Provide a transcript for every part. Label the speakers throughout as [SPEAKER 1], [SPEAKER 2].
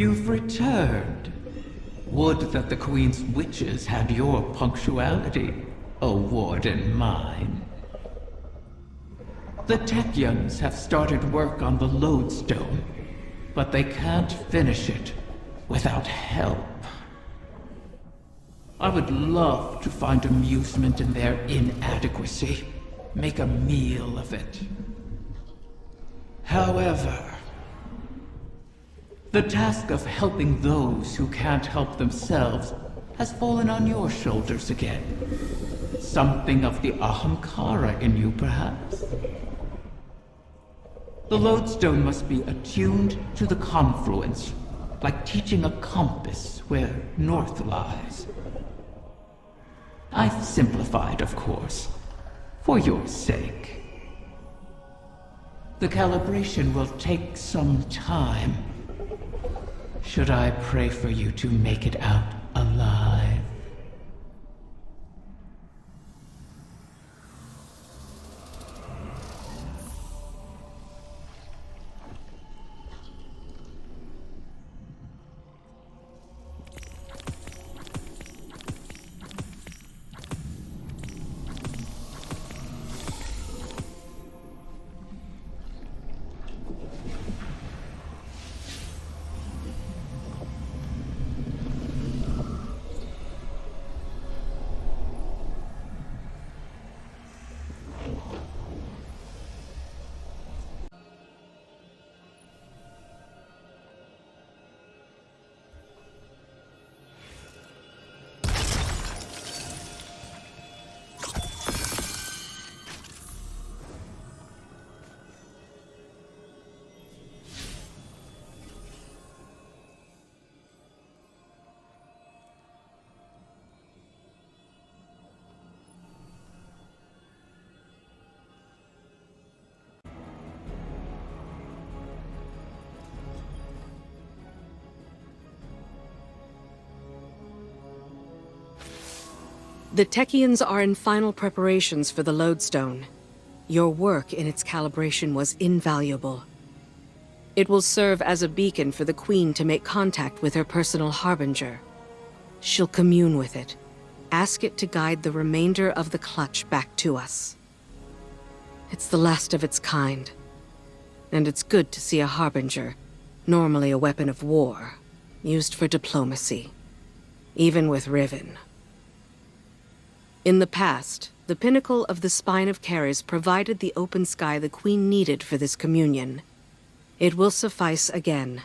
[SPEAKER 1] You've returned. Would that the Queen's witches had your punctuality, O warden mine. The Techyans have started work on the Lodestone, but they can't finish it without help. I would love to find amusement in their inadequacy, make a meal of it. However, the task of helping those who can't help themselves has fallen on your shoulders again. Something of the Ahamkara in you, perhaps? The Lodestone must be attuned to the confluence, like teaching a compass where north lies. I've simplified, of course, for your sake. The calibration will take some time. Should I pray for you to make it out alive?
[SPEAKER 2] The Techyans are in final preparations for the Lodestone. Your work in its calibration was invaluable. It will serve as a beacon for the Queen to make contact with her personal harbinger. She'll commune with it. Ask it to guide the remainder of the clutch back to us. It's the last of its kind. And it's good to see a harbinger, normally a weapon of war, used for diplomacy. Even with Riven. In the past, the pinnacle of the Spine of Keres provided the open sky the Queen needed for this communion. It will suffice again.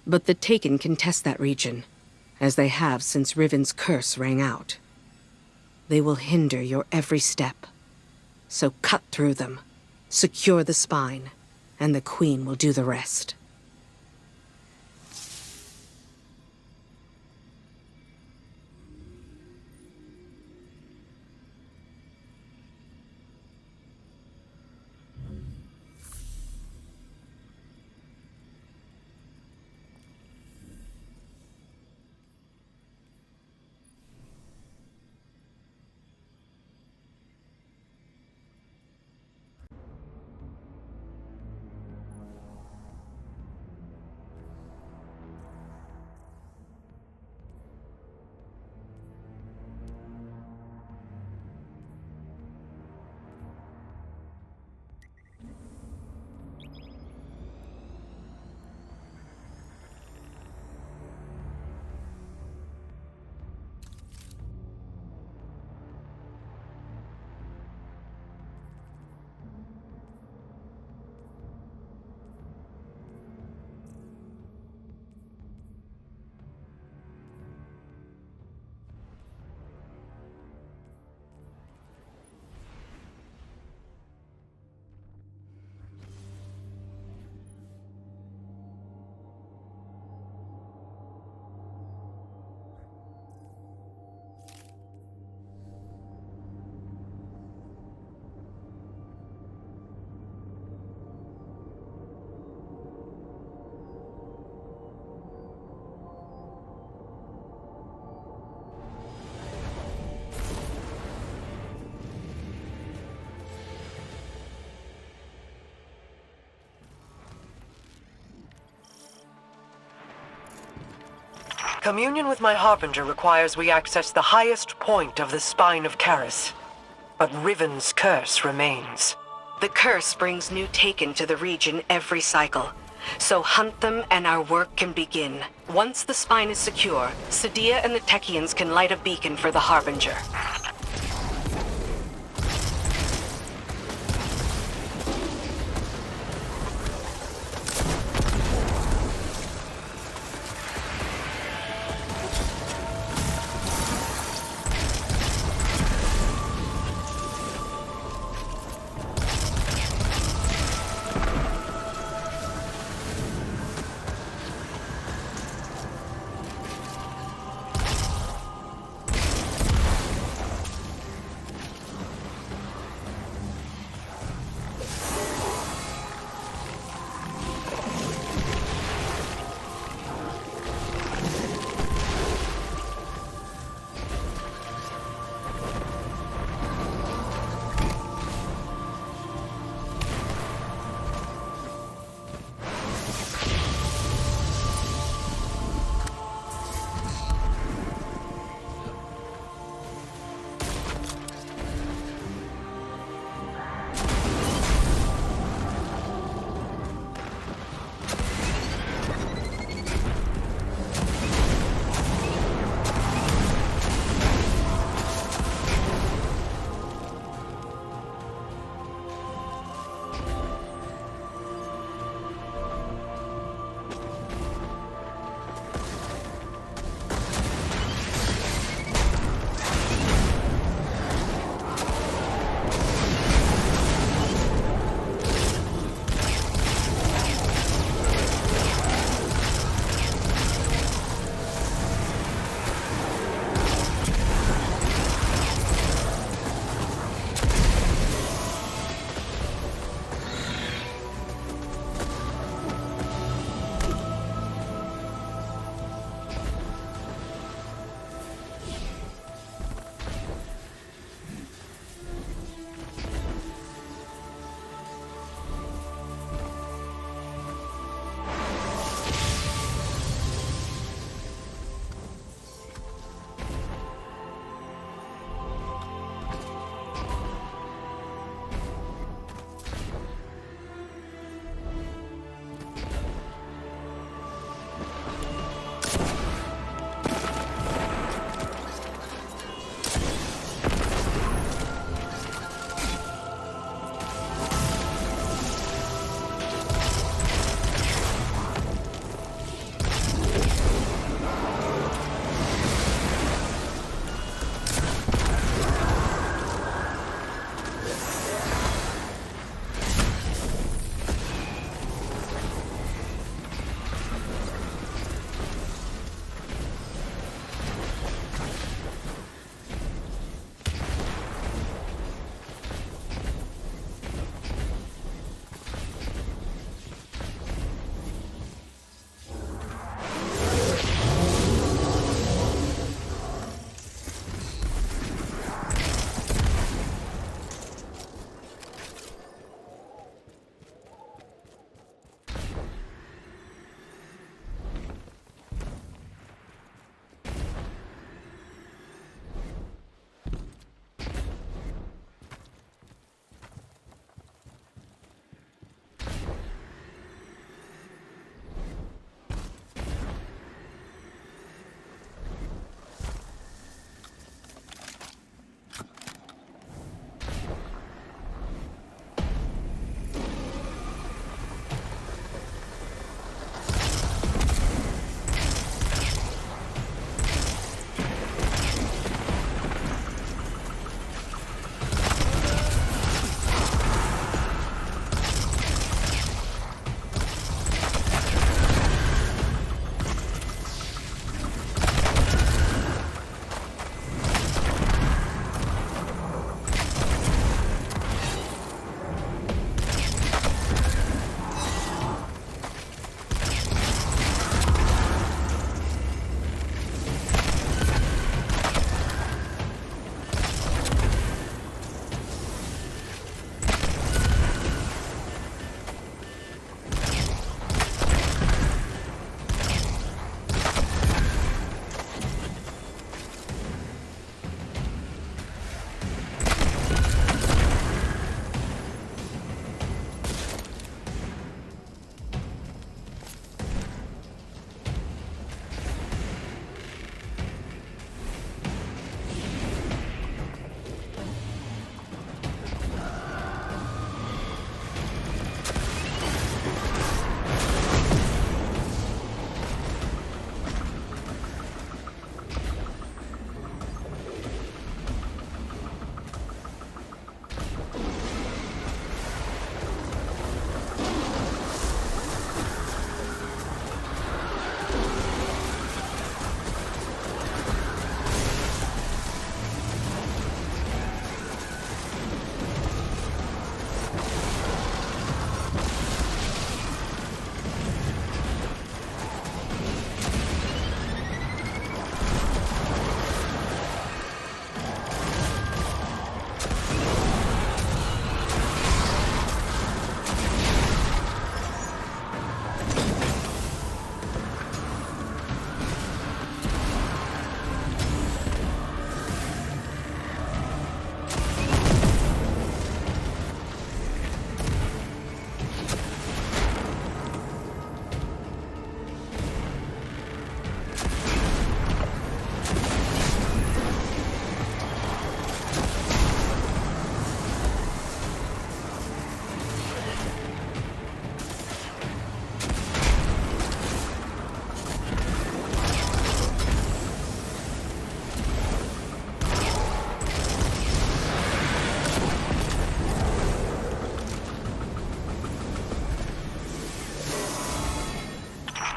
[SPEAKER 2] But the Taken can test that region, as they have since Riven's curse rang out. They will hinder your every step. So cut through them, secure the spine, and the Queen will do the rest.
[SPEAKER 3] Communion with my Harbinger requires we access the highest point of the spine of Karis. But Riven's curse remains.
[SPEAKER 2] The curse brings new Taken to the region every cycle. So hunt them and our work can begin. Once the spine is secure, Sadia and the Techians can light a beacon for the Harbinger.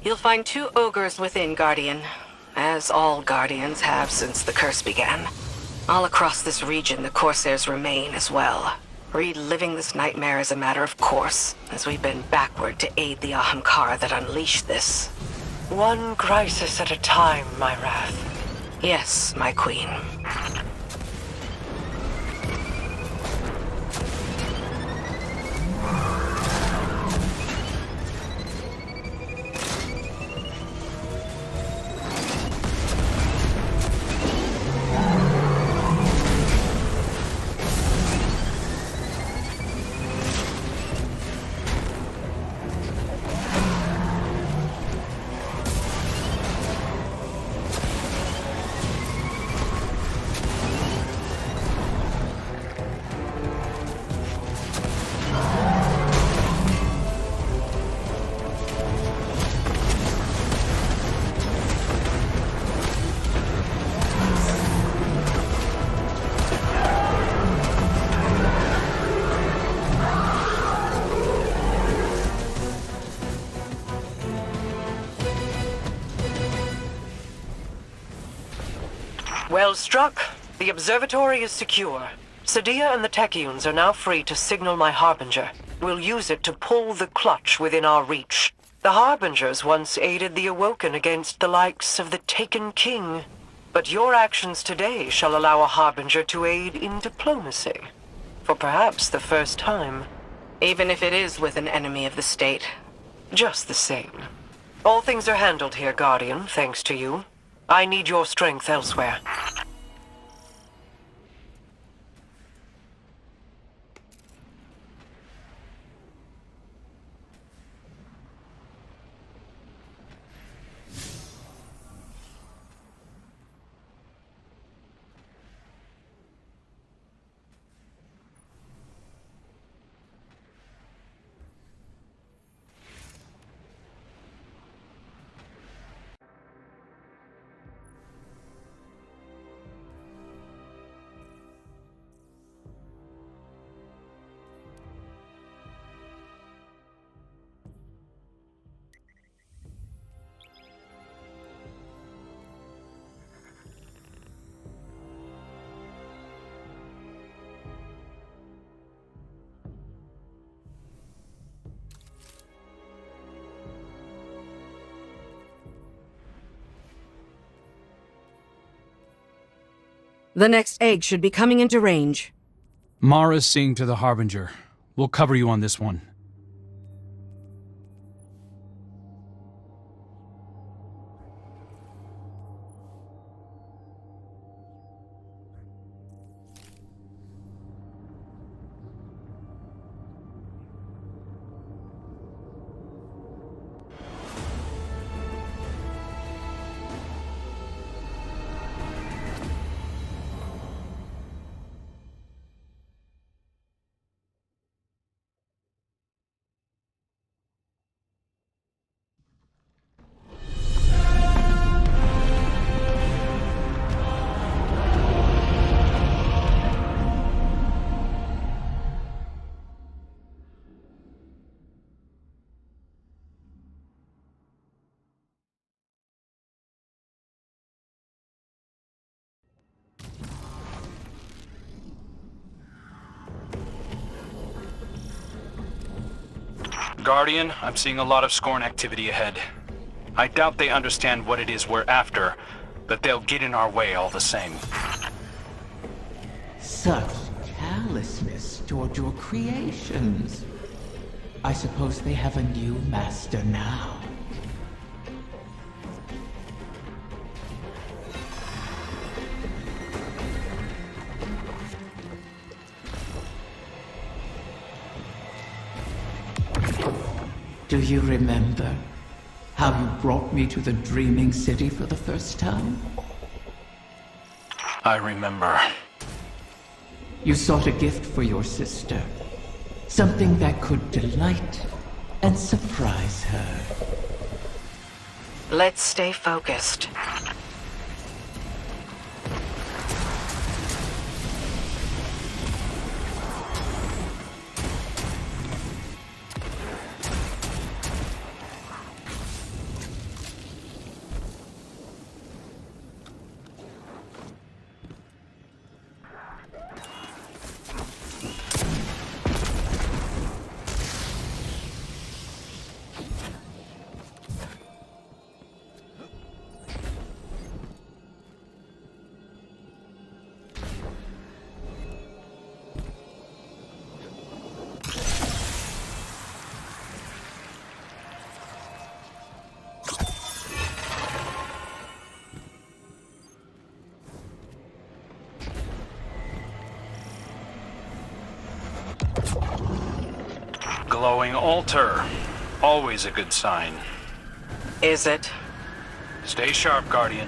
[SPEAKER 2] You'll find 2 ogres within, Guardian. As all Guardians have since the curse began. All across this region, the Corsairs remain as well. Reliving this nightmare is a matter of course, as we bend backward to aid the Ahamkara that unleashed this.
[SPEAKER 3] One crisis at a time, my wrath.
[SPEAKER 2] Yes, my queen.
[SPEAKER 3] Well struck. The observatory is secure. Sadia and the Techeuns are now free to signal my Harbinger. We'll use it to pull the clutch within our reach. The Harbingers once aided the Awoken against the likes of the Taken King. But your actions today shall allow a Harbinger to aid in diplomacy. For perhaps the first time.
[SPEAKER 2] Even if it is with an enemy of the state.
[SPEAKER 3] Just the same. All things are handled here, Guardian, thanks to you. I need your strength elsewhere.
[SPEAKER 2] The next egg should be coming into range.
[SPEAKER 4] Mara's seeing to the Harbinger. We'll cover you on this one. Guardian, I'm seeing a lot of Scorn activity ahead. I doubt they understand what it is we're after, but they'll get in our way all the same.
[SPEAKER 1] Such callousness toward your creations. I suppose they have a new master now. Do you remember how you brought me to the Dreaming City for the first time?
[SPEAKER 4] I remember.
[SPEAKER 1] You sought a gift for your sister. Something that could delight and surprise her.
[SPEAKER 2] Let's stay focused.
[SPEAKER 4] glowing altar. Always a good sign.
[SPEAKER 3] Is it?
[SPEAKER 4] Stay sharp, Guardian.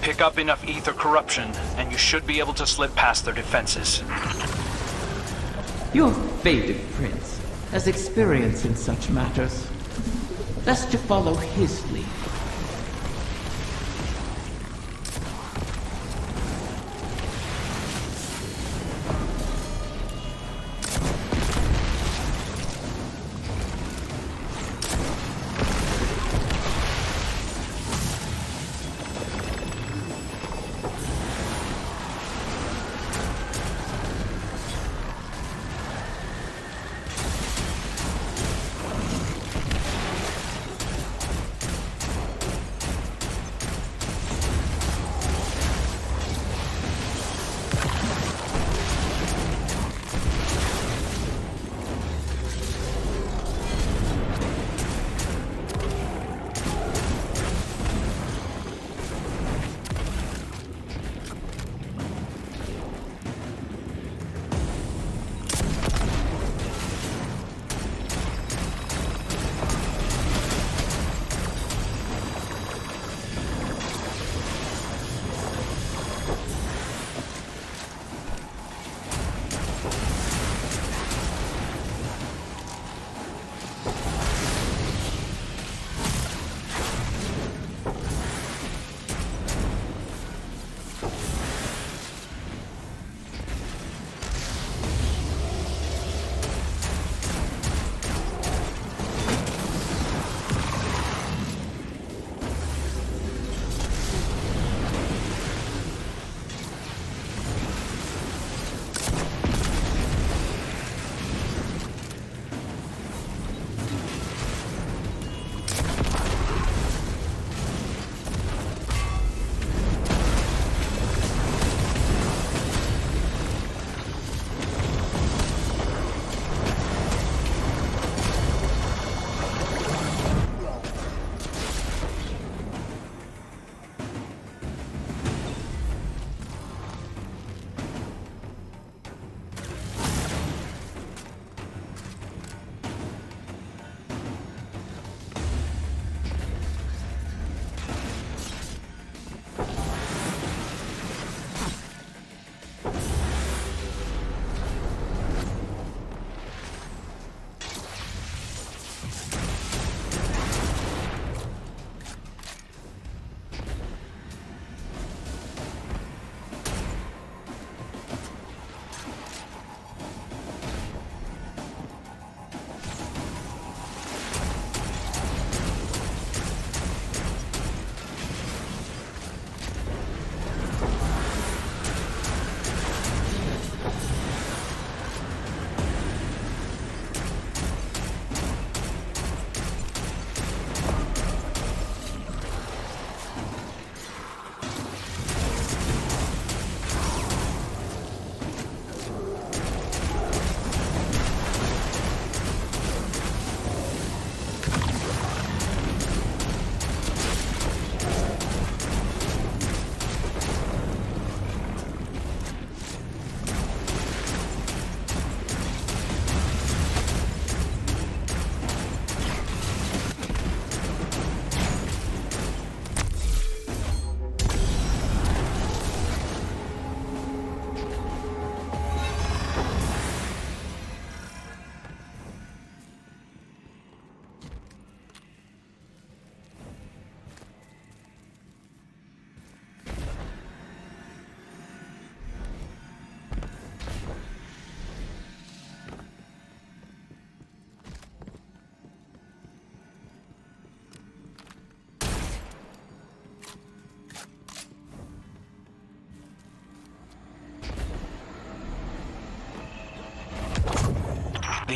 [SPEAKER 4] Pick up enough ether corruption, and you should be able to slip past their defenses.
[SPEAKER 1] Your fated prince has experience in such matters. Best to follow his lead.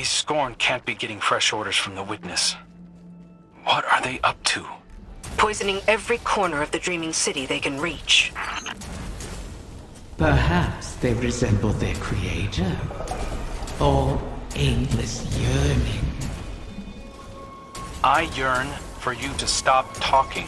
[SPEAKER 4] These Scorn can't be getting fresh orders from the Witness. What are they up to?
[SPEAKER 3] Poisoning every corner of the Dreaming City they can reach.
[SPEAKER 1] Perhaps they resemble their creator. All aimless yearning.
[SPEAKER 4] I yearn for you to stop talking.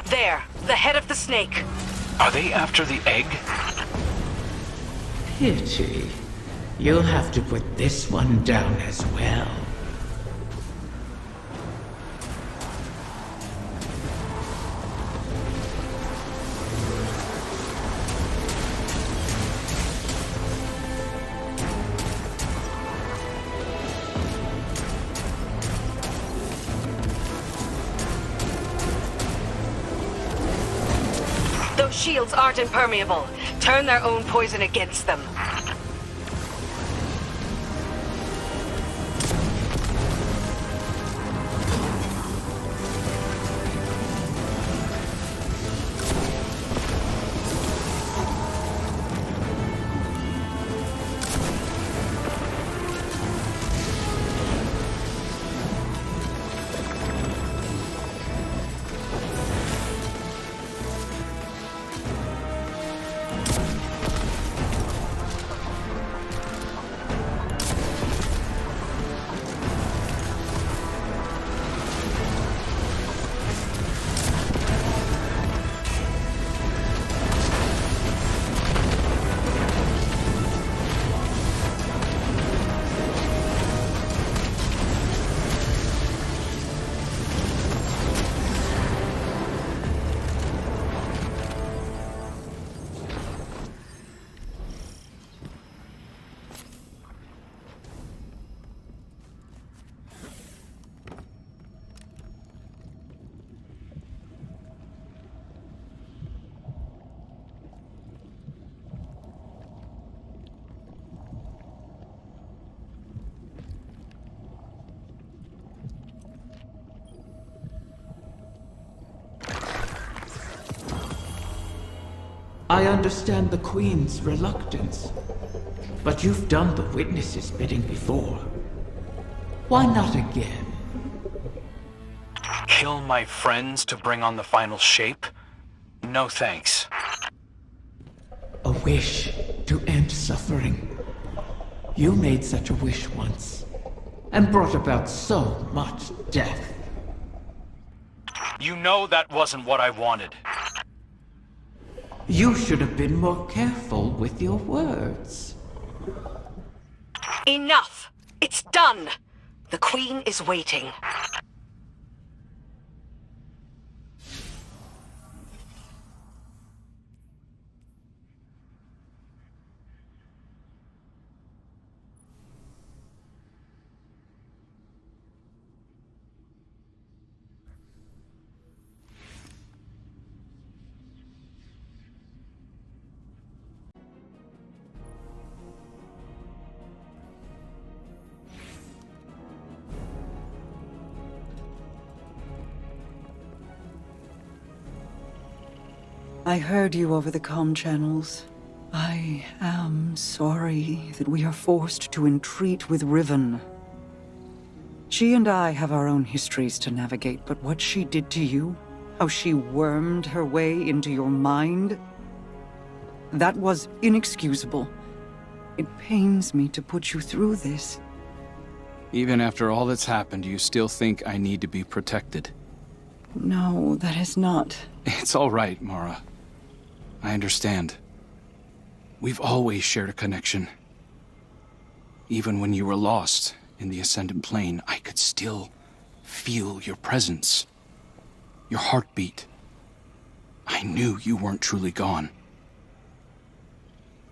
[SPEAKER 3] There, the head of the snake.
[SPEAKER 4] Are they after the egg?
[SPEAKER 1] Pity. You'll have to put this one down as well.
[SPEAKER 3] Those shields aren't impermeable. Turn their own poison against them.
[SPEAKER 1] I understand the Queen's reluctance, but you've done the Witness's bidding before. Why not again?
[SPEAKER 4] Kill my friends to bring on the final shape? No thanks.
[SPEAKER 1] A wish to end suffering. You made such a wish once, and brought about so much death.
[SPEAKER 4] You know that wasn't what I wanted.
[SPEAKER 1] You should have been more careful with your words.
[SPEAKER 3] Enough! It's done! The Queen is waiting.
[SPEAKER 5] I heard you over the comm channels. I am sorry that we are forced to entreat with Riven. She and I have our own histories to navigate, but what she did to you, how she wormed her way into your mind, that was inexcusable. It pains me to put you through this.
[SPEAKER 4] Even after all that's happened, you still think I need to be protected?
[SPEAKER 5] No, that is not.
[SPEAKER 4] It's all right, Mara. I understand. We've always shared a connection. Even when you were lost in the Ascendant Plane, I could still feel your presence. Your heartbeat. I knew you weren't truly gone.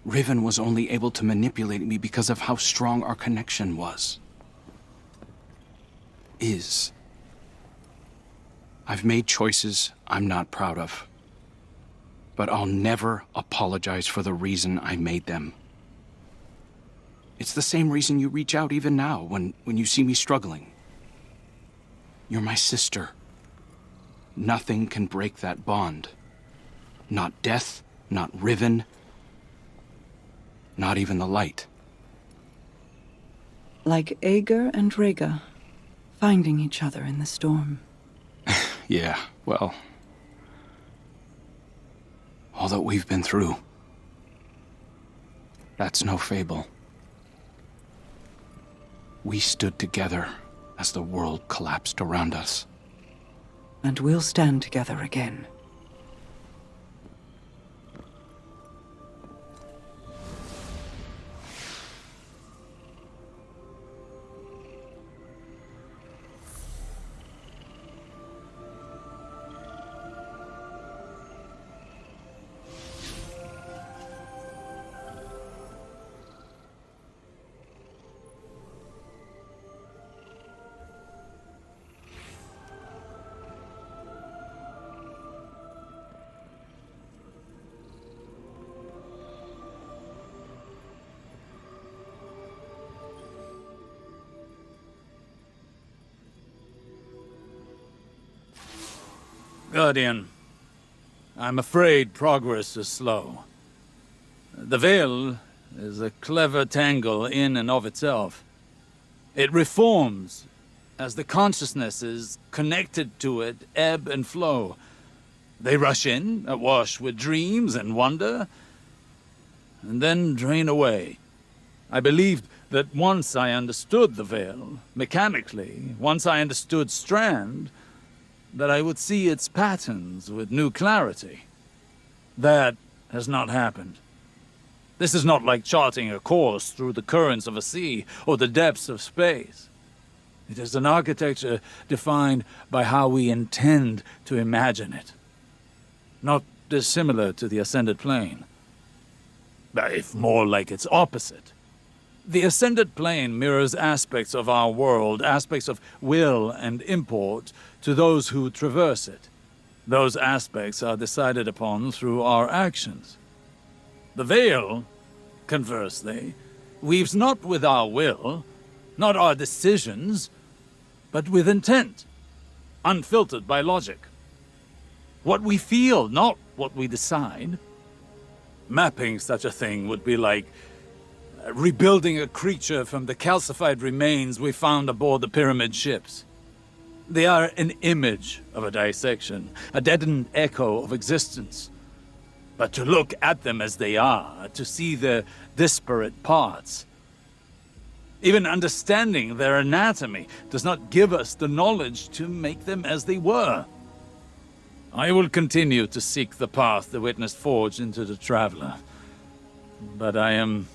[SPEAKER 4] Riven was only able to manipulate me because of how strong our connection was. I've made choices I'm not proud of. But I'll never apologize for the reason I made them. It's the same reason you reach out even now, when you see me struggling. You're my sister. Nothing can break that bond. Not death, not Riven, not even the light.
[SPEAKER 5] Like Ager and Rhaega, finding each other in the storm.
[SPEAKER 4] Yeah, well... all that we've been through. That's no fable. We stood together as the world collapsed around us.
[SPEAKER 5] And we'll stand together again.
[SPEAKER 6] Guardian, I'm afraid progress is slow. The Veil is a clever tangle in and of itself. It reforms as the consciousnesses connected to it ebb and flow. They rush in, awash with dreams and wonder, and then drain away. I believed that once I understood the Veil, mechanically, once I understood Strand, that I would see its patterns with new clarity. That has not happened. This is not like charting a course through the currents of a sea or the depths of space. It is an architecture defined by how we intend to imagine it. Not dissimilar to the Ascended Plane, if more like its opposite. The Ascended Plane mirrors aspects of our world, aspects of will and import, to those who traverse it. Those aspects are decided upon through our actions. The Veil, conversely, weaves not with our will, not our decisions, but with intent, unfiltered by logic. What we feel, not what we decide. Mapping such a thing would be like rebuilding a creature from the calcified remains we found aboard the pyramid ships. They are an image of a dissection, a deadened echo of existence. But to look at them as they are, to see their disparate parts, even understanding their anatomy, does not give us the knowledge to make them as they were. I will continue to seek the path the Witness forged into the Traveler, but I am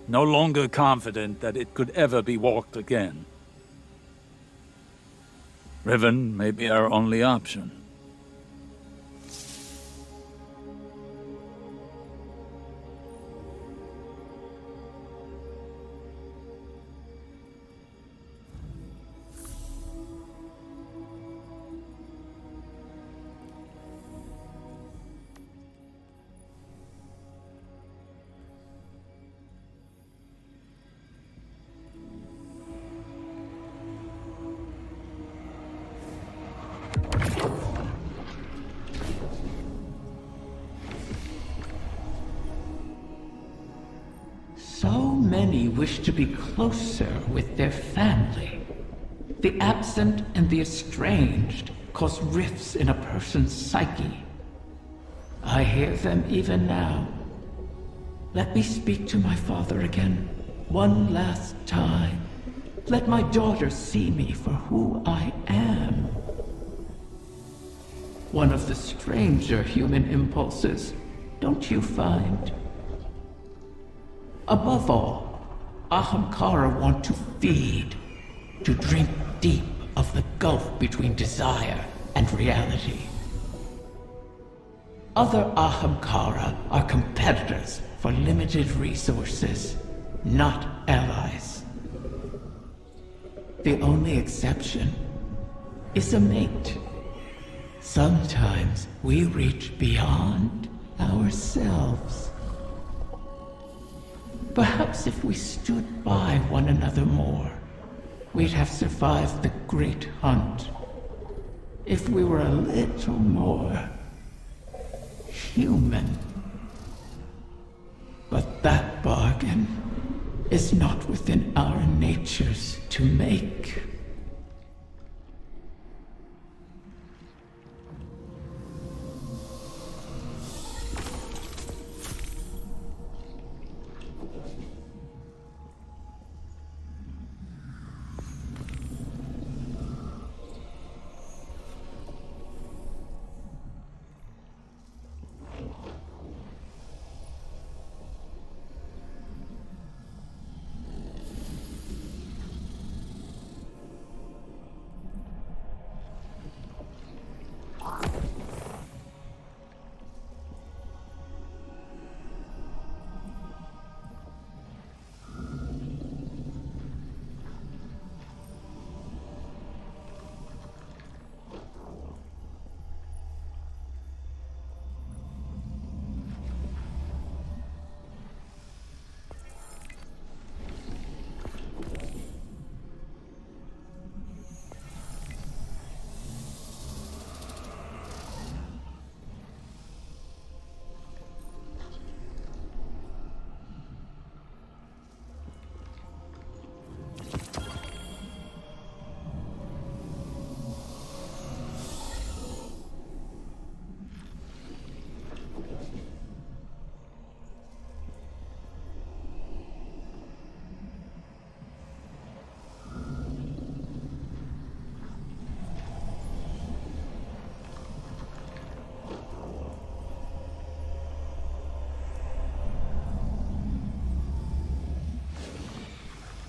[SPEAKER 6] no longer confident that it could ever be walked again. Riven may be our only option.
[SPEAKER 1] many wish to be closer with their family. The absent and the estranged cause rifts in a person's psyche. I hear them even now. Let me speak to my father again, one last time. Let my daughter see me for who I am. One of the stranger human impulses, don't you find? Above all, Ahamkara want to feed, to drink deep of the gulf between desire and reality. Other Ahamkara are competitors for limited resources, not allies. The only exception is a mate. Sometimes we reach beyond ourselves. Perhaps if we stood by one another more, we'd have survived the great hunt. If we were a little more human. But that bargain is not within our natures to make.